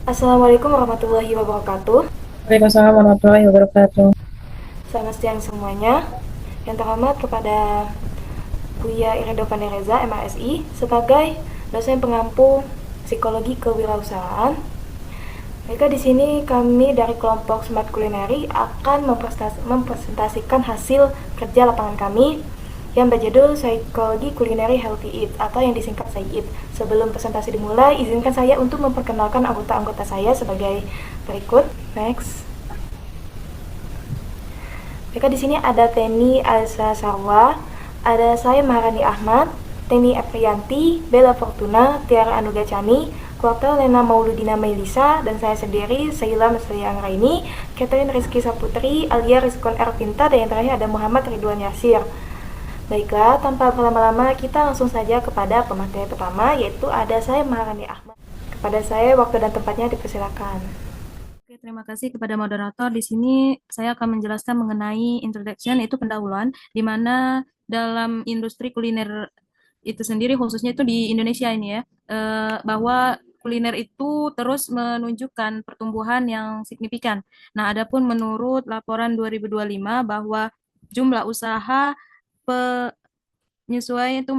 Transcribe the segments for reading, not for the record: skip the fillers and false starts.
Assalamualaikum warahmatullahi wabarakatuh. Waalaikumsalam warahmatullahi wabarakatuh. Selamat siang semuanya. Yang terhormat kepada Buya Irindo Pandereza, MASI, sebagai dosen pengampu psikologi kewirausahaan. Mereka di sini kami dari kelompok Smart Culinary akan mempresentasikan hasil kerja lapangan kami yang berjudul Psikologi Culinary Healthy Eat atau yang disingkat PsyEat. Sebelum presentasi dimulai, izinkan saya untuk memperkenalkan anggota-anggota saya sebagai berikut. Next. Mereka di sini ada Teni Alsa Sarwa, ada saya Maharani Ahmad, Teni Aprianti, Bella Fortuna, Tiara Anugacani, Kuartal Lena Mauludina Melisa, dan saya sendiri, Saila Mesliang Raini, Catherine Rizky Saputri, Alia Rizkon Ervinta, dan yang terakhir ada Muhammad Ridwan Yasir. Baiklah, tanpa berlama-lama kita langsung saja kepada pemateri pertama, yaitu ada saya Maharani Ahmad. Kepada saya, waktu dan tempatnya dipersilakan. Oke, terima kasih kepada moderator. Di sini saya akan menjelaskan mengenai introduction, itu pendahuluan, di mana dalam industri kuliner itu sendiri, khususnya itu di Indonesia ini ya, bahwa kuliner itu terus menunjukkan pertumbuhan yang signifikan. Nah, adapun menurut laporan 2025 bahwa jumlah usaha penyesuaian itu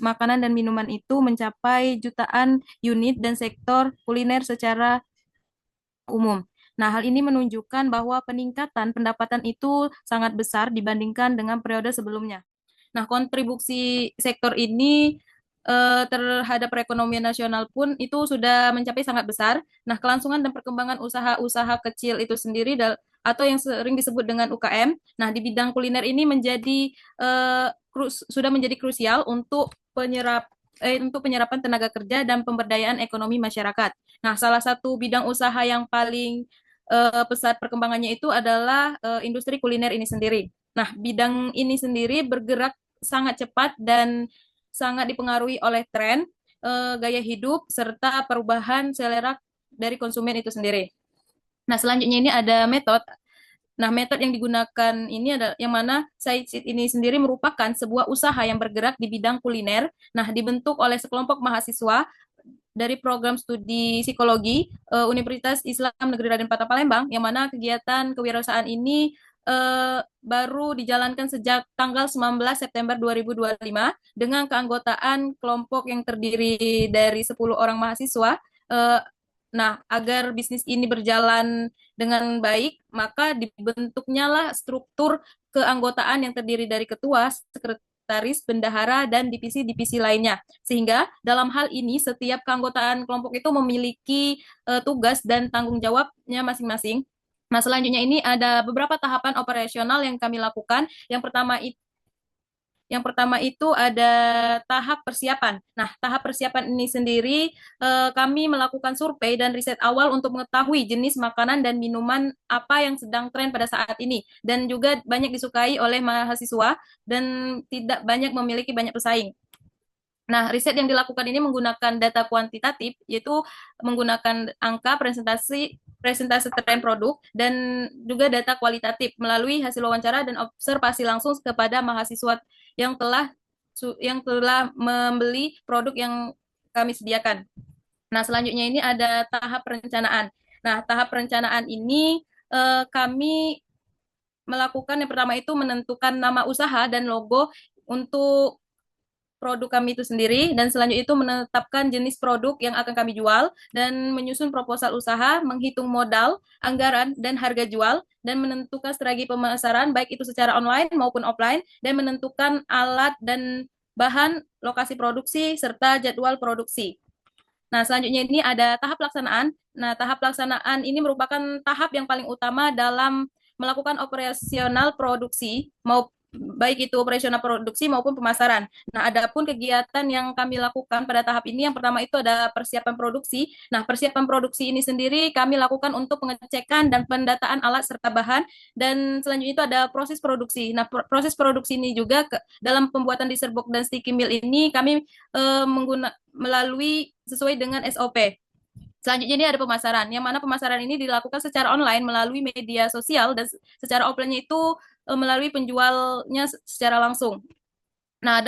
makanan dan minuman itu mencapai jutaan unit dan sektor kuliner secara umum. Nah, hal ini menunjukkan bahwa peningkatan pendapatan itu sangat besar dibandingkan dengan periode sebelumnya. Nah, kontribusi sektor ini terhadap perekonomian nasional pun itu sudah mencapai sangat besar. Nah, kelangsungan dan perkembangan usaha-usaha kecil itu sendiri atau yang sering disebut dengan UKM. Nah, di bidang kuliner ini sudah menjadi krusial untuk penyerapan tenaga kerja dan pemberdayaan ekonomi masyarakat. Nah, salah satu bidang usaha yang paling pesat perkembangannya itu adalah industri kuliner ini sendiri. Nah, bidang ini sendiri bergerak sangat cepat dan sangat dipengaruhi oleh tren, gaya hidup, serta perubahan selera dari konsumen itu sendiri. Nah, selanjutnya ini ada metode. Nah, metode yang digunakan ini adalah yang mana Saicid ini sendiri merupakan sebuah usaha yang bergerak di bidang kuliner. Nah, dibentuk oleh sekelompok mahasiswa dari program studi psikologi Universitas Islam Negeri Raden Patah Palembang, yang mana kegiatan kewirausahaan ini baru dijalankan sejak tanggal 19 September 2025 dengan keanggotaan kelompok yang terdiri dari 10 orang mahasiswa. Eh, Nah, agar bisnis ini berjalan dengan baik, maka dibentuknya lah struktur keanggotaan yang terdiri dari ketua, sekretaris, bendahara, dan divisi-divisi lainnya. Sehingga dalam hal ini setiap keanggotaan kelompok itu memiliki tugas dan tanggung jawabnya masing-masing. Nah, selanjutnya ini ada beberapa tahapan operasional yang kami lakukan. Yang pertama itu ada tahap persiapan. Nah, tahap persiapan ini sendiri kami melakukan survei dan riset awal untuk mengetahui jenis makanan dan minuman apa yang sedang tren pada saat ini dan juga banyak disukai oleh mahasiswa dan tidak banyak memiliki banyak pesaing. Nah, riset yang dilakukan ini menggunakan data kuantitatif, yaitu menggunakan angka presentasi presentasi tren produk dan juga data kualitatif melalui hasil wawancara dan observasi langsung kepada mahasiswa yang telah membeli produk yang kami sediakan. Nah, selanjutnya ini ada tahap perencanaan. Nah, tahap perencanaan ini kami melakukan yang pertama itu menentukan nama usaha dan logo untuk produk kami itu sendiri, dan selanjutnya itu menetapkan jenis produk yang akan kami jual dan menyusun proposal usaha, menghitung modal, anggaran, dan harga jual, dan menentukan strategi pemasaran baik itu secara online maupun offline, dan menentukan alat dan bahan, lokasi produksi, serta jadwal produksi. Nah, selanjutnya ini ada tahap pelaksanaan. Nah, tahap pelaksanaan ini merupakan tahap yang paling utama dalam melakukan operasional produksi, baik itu operasional produksi maupun pemasaran. Nah, adapun kegiatan yang kami lakukan pada tahap ini, yang pertama itu ada persiapan produksi. Nah, persiapan produksi ini sendiri kami lakukan untuk pengecekan dan pendataan alat serta bahan, dan selanjutnya itu ada proses produksi. Nah, proses produksi ini juga dalam pembuatan dessert box dan sticky meal ini kami melalui sesuai dengan SOP. Selanjutnya ini ada pemasaran, yang mana pemasaran ini dilakukan secara online melalui media sosial dan secara offline-nya itu melalui penjualnya secara langsung. Nah,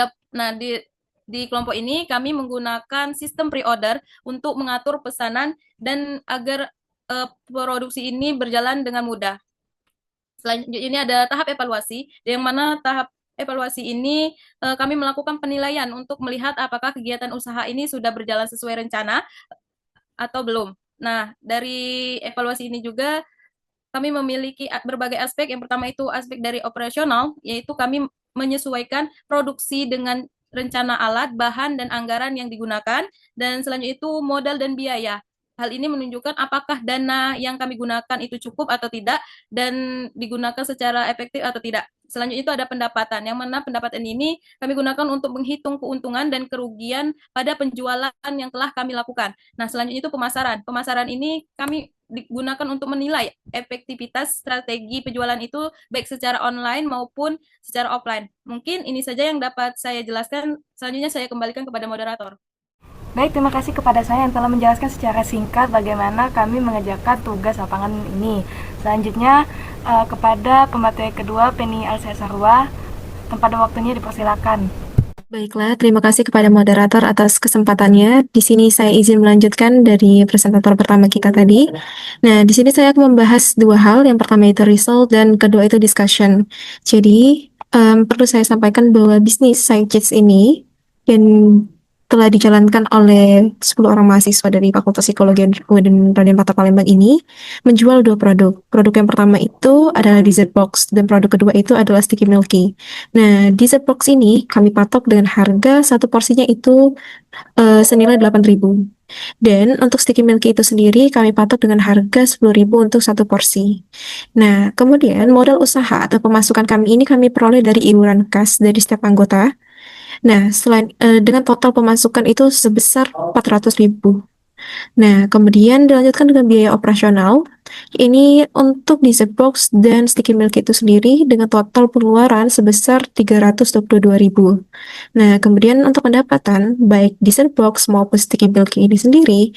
Di kelompok ini kami menggunakan sistem pre-order untuk mengatur pesanan dan agar produksi ini berjalan dengan mudah. Selanjutnya ini ada tahap evaluasi, yang mana tahap evaluasi ini kami melakukan penilaian untuk melihat apakah kegiatan usaha ini sudah berjalan sesuai rencana atau belum. Nah, dari evaluasi ini juga kami memiliki berbagai aspek. Yang pertama itu aspek dari operasional, yaitu kami menyesuaikan produksi dengan rencana alat, bahan, dan anggaran yang digunakan. Dan selanjutnya itu modal dan biaya. Hal ini menunjukkan apakah dana yang kami gunakan itu cukup atau tidak dan digunakan secara efektif atau tidak. Selanjutnya itu ada pendapatan, yang mana pendapatan ini kami gunakan untuk menghitung keuntungan dan kerugian pada penjualan yang telah kami lakukan. Nah, selanjutnya itu pemasaran. Pemasaran ini kami digunakan untuk menilai efektivitas strategi penjualan itu baik secara online maupun secara offline. Mungkin ini saja yang dapat saya jelaskan. Selanjutnya saya kembalikan kepada moderator. Baik, terima kasih kepada saya yang telah menjelaskan secara singkat bagaimana kami mengerjakan tugas lapangan ini. Selanjutnya kepada pemateri kedua, Penny Alsesarwa, tempat dan waktunya dipersilakan. Baiklah, terima kasih kepada moderator atas kesempatannya. Di sini saya izin melanjutkan dari presentator pertama kita tadi. Nah, di sini saya akan membahas dua hal. Yang pertama itu result dan kedua itu discussion. Jadi, perlu saya sampaikan bahwa bisnis SciChits ini yang telah dijalankan oleh 10 orang mahasiswa dari Fakultas Psikologi dan Raden Patah Palembang ini menjual dua produk. Produk yang pertama itu adalah dessert box dan produk kedua itu adalah sticky milky. Nah, dessert box ini kami patok dengan harga satu porsinya itu senilai 8.000. Dan untuk sticky milky itu sendiri kami patok dengan harga 10.000 untuk satu porsi. Nah, kemudian modal usaha atau pemasukan kami ini kami peroleh dari iuran kas dari setiap anggota. Nah, dengan total pemasukan itu sebesar 400.000. Nah, kemudian dilanjutkan dengan biaya operasional. Ini untuk dessert box dan sticky milk itu sendiri dengan total pengeluaran sebesar 322.000. Nah, kemudian untuk pendapatan, baik dessert box maupun sticky milk ini sendiri,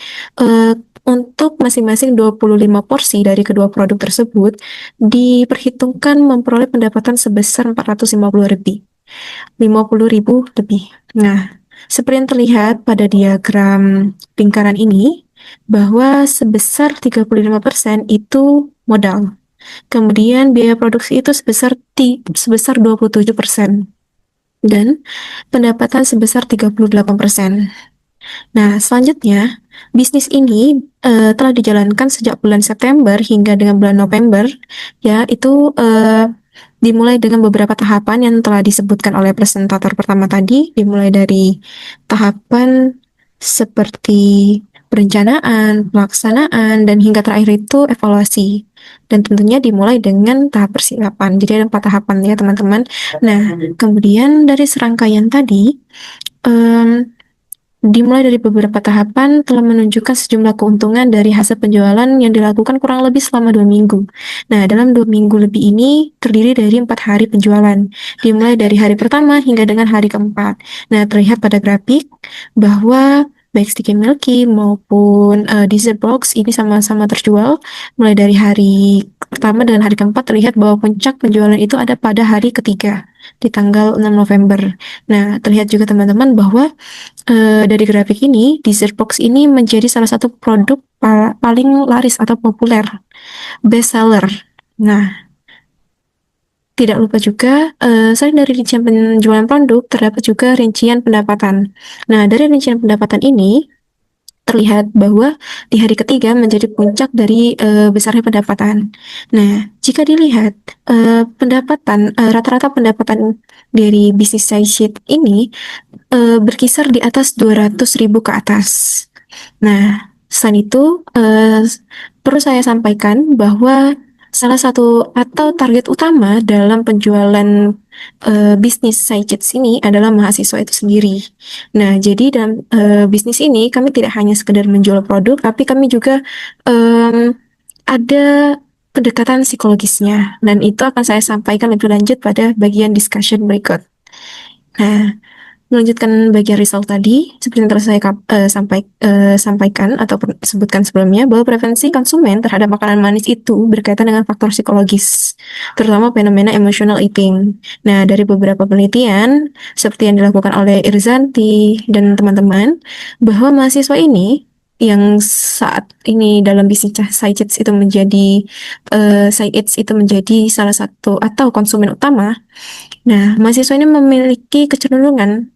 untuk masing-masing 25 porsi dari kedua produk tersebut, diperhitungkan memperoleh pendapatan sebesar 50.000 lebih. Nah, seperti yang terlihat pada diagram lingkaran ini, bahwa sebesar 35% itu modal. Kemudian biaya produksi itu sebesar 27%. Dan pendapatan sebesar 38%. Nah, selanjutnya, bisnis ini telah dijalankan sejak bulan September hingga dengan bulan November, ya, itu dimulai dengan beberapa tahapan yang telah disebutkan oleh presentator pertama tadi, dimulai dari tahapan seperti perencanaan, pelaksanaan, dan hingga terakhir itu evaluasi. Dan tentunya dimulai dengan tahap persiapan. Jadi ada 4 tahapan ya teman-teman. Nah, kemudian dari serangkaian tadi, dimulai dari beberapa tahapan telah menunjukkan sejumlah keuntungan dari hasil penjualan yang dilakukan kurang lebih selama 2 minggu. Nah, dalam 2 minggu lebih ini terdiri dari 4 hari penjualan, dimulai dari hari pertama hingga dengan hari keempat. Nah, terlihat pada grafik bahwa baik sticky milky maupun dessert box ini sama-sama terjual mulai dari hari pertama dengan hari keempat. Terlihat bahwa puncak penjualan itu ada pada hari ketiga di tanggal 6 November. Nah, terlihat juga teman-teman bahwa dari grafik ini, dessert box ini menjadi salah satu produk paling laris atau populer, best seller. Nah, tidak lupa juga, selain dari rincian penjualan produk, terdapat juga rincian pendapatan. Nah, dari rincian pendapatan ini, terlihat bahwa di hari ketiga menjadi puncak dari besarnya pendapatan. Nah, jika dilihat rata-rata pendapatan dari bisnis SciChits ini berkisar di atas 200.000 ke atas. Nah, selain itu perlu saya sampaikan bahwa salah satu atau target utama dalam penjualan bisnis SciChits ini adalah mahasiswa itu sendiri. Nah, jadi dalam bisnis ini kami tidak hanya sekedar menjual produk, tapi kami juga ada pendekatan psikologisnya, dan itu akan saya sampaikan lebih lanjut pada bagian discussion berikut. Nah, melanjutkan bagian result tadi, seperti yang telah saya sampaikan atau sebutkan sebelumnya, bahwa preferensi konsumen terhadap makanan manis itu berkaitan dengan faktor psikologis, terutama fenomena emotional eating. Nah, dari beberapa penelitian, seperti yang dilakukan oleh Irzanti dan teman-teman, bahwa mahasiswa ini yang saat ini dalam bisnis Saicits itu menjadi Saicits itu menjadi salah satu atau konsumen utama. Nah, mahasiswa ini memiliki kecenderungan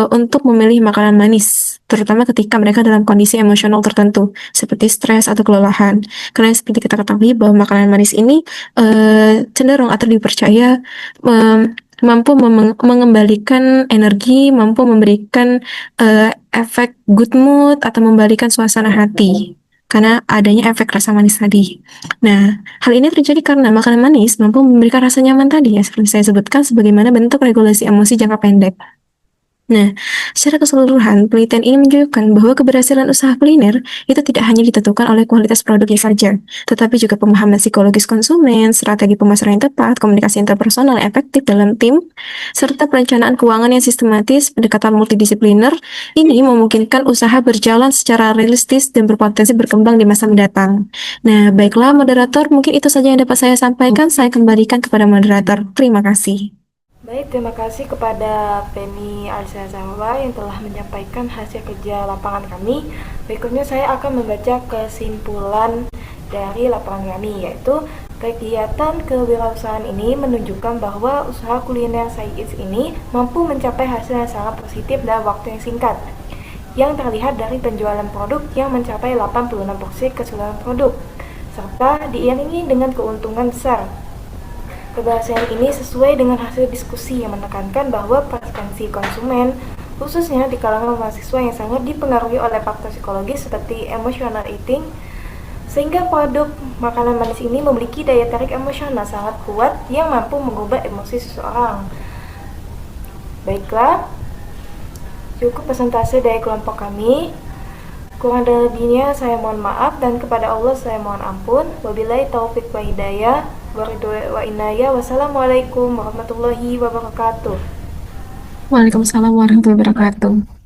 untuk memilih makanan manis, terutama ketika mereka dalam kondisi emosional tertentu, seperti stres atau kelelahan. Karena seperti kita ketahui bahwa makanan manis ini cenderung atau dipercaya mampu mengembalikan energi, mampu memberikan efek good mood atau membalikan suasana hati. Karena adanya efek rasa manis tadi. Nah, hal ini terjadi karena makanan manis mampu memberikan rasa nyaman tadi ya, seperti saya sebutkan sebagaimana bentuk regulasi emosi jangka pendek. Nah, secara keseluruhan, penelitian ini menunjukkan bahwa keberhasilan usaha kuliner itu tidak hanya ditentukan oleh kualitas produknya saja, tetapi juga pemahaman psikologis konsumen, strategi pemasaran yang tepat, komunikasi interpersonal yang efektif dalam tim, serta perencanaan keuangan yang sistematis, pendekatan multidisipliner. Ini memungkinkan usaha berjalan secara realistis dan berpotensi berkembang di masa mendatang. Nah, baiklah moderator, mungkin itu saja yang dapat saya sampaikan. Saya kembalikan kepada moderator. Terima kasih. Baik, terima kasih kepada Penny Alisa Zahwa yang telah menyampaikan hasil kerja lapangan kami. Berikutnya saya akan membaca kesimpulan dari lapangan kami, yaitu kegiatan kewirausahaan ini menunjukkan bahwa usaha kuliner Saicits ini mampu mencapai hasil yang sangat positif dalam waktu yang singkat, yang terlihat dari penjualan produk yang mencapai 86% keseluruhan produk, serta diiringi dengan keuntungan besar. Keberhasilan ini sesuai dengan hasil diskusi yang menekankan bahwa preferensi konsumen, khususnya di kalangan mahasiswa yang sangat dipengaruhi oleh faktor psikologis seperti emotional eating, sehingga produk makanan manis ini memiliki daya tarik emosional sangat kuat yang mampu mengubah emosi seseorang. Baiklah, cukup presentasi dari kelompok kami. Kurang dan lebihnya saya mohon maaf dan kepada Allah saya mohon ampun. Wabillahi taufik wa hidayah. Wassalamualaikum warahmatullahi wabarakatuh. Waalaikumsalam warahmatullahi wabarakatuh.